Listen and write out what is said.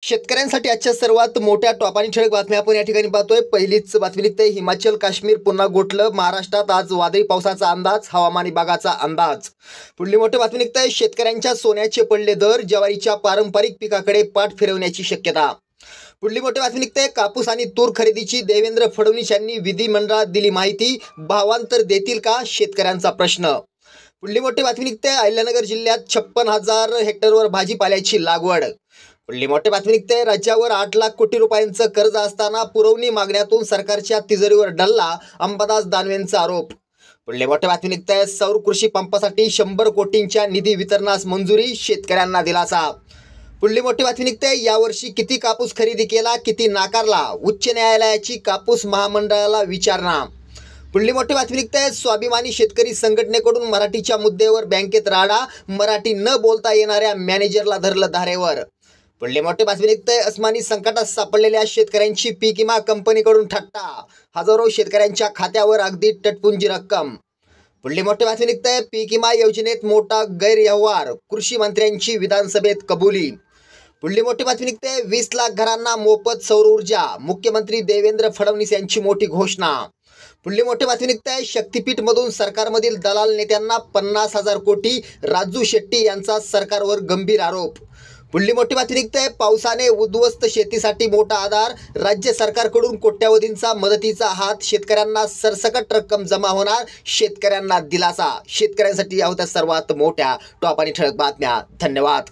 शेतकऱ्यांसाठी आजच्या सर्वात मोठ्या टॉप आणि ठळक बातम्या आपण या ठिकाणी पाहतोय। पहिलीच बातमी निघते, हिमाचल काश्मीर पुन्हा गोठलं, महाराष्ट्रात आज वादळी पावसाचा अंदाज, हवामान विभागाचा अंदाज। पुढली मोठी बातमी निघते, शेतकऱ्यांच्या सोन्याचे पडले दर, ज्वारीच्या पारंपरिक पिकाकडे पाठ फिरवण्याची शक्यता। पुढली मोठी बातमी निघते, कापूस आणि तूर खरेदीची देवेंद्र फडणवीस यांनी विधिमंडळात दिली माहिती, भावांतर देतील का, शेतकऱ्यांचा प्रश्न। पुढली मोठी बातमी निघते, अहिल्यानगर जिल्ह्यात 56,000 हेक्टरवर भाजीपाल्याची लागवड। पुढली मोठी बातमी निघते, राज्यावर 8 लाख कोटी रुपयांचं कर्ज असताना पुरवणी मागण्यातून सरकारच्या तिजोरीवर डल्ला, अंबादास दानवेंचा आरोप। पुढली मोठी बातमी निघते, सौर कृषी पंपासाठी 100 कोटींच्या निधी वितरणास मंजुरी, शेतकऱ्यांना दिलासा। पुढली मोठी बातमी निघते, यावर्षी किती कापूस खरेदी केला, किती नाकारला, उच्च न्यायालयाची कापूस महामंडळाला विचारणा। पुढली मोठी बातमी निघते, स्वाभिमानी शेतकरी संघटनेकडून मराठीच्या मुद्द्यावर बँकेत राडा, मराठी न बोलता येणाऱ्या मॅनेजरला धरलं धारेवर। पुढली मोठी बातमी निघते, अस्मानी संकटात सापडलेल्या शेतकऱ्यांची पीक विमा कंपनीकडून थट्टा, हजारो शेतकऱ्यांच्या खात्यावर अगदी टटपुंजी रक्कम। पुढली मोठी बातमी निघते, पीक विमा योजनेत मोठा गैरव्यवहार, कृषी मंत्र्यांची विधानसभेत कबुली। पुढली मोठी बातमी निघते, 20 लाख घरांना मोफत सौर ऊर्जा, मुख्यमंत्री देवेंद्र फडणवीस यांची मोठी घोषणा। पुढली मोठी बातमी निघते, शक्तीपीठ मधून सरकारमधील दलाल नेत्यांना 50,000 कोटी, राजू शेट्टी यांचा सरकारवर गंभीर आरोप। पुढली मोठी बातमी निघते, पावसाने उद्ध्वस्त शेतीसाठी मोठा आधार, राज्य सरकारकडून कोट्यावधींचा मदतीचा हात, शेतकऱ्यांना सरसकट रक्कम जमा होणार, शेतकऱ्यांना दिलासा। शेतकऱ्यांसाठी या होत्या सर्वात मोठ्या टॉप आणि ठळक बातम्या। धन्यवाद।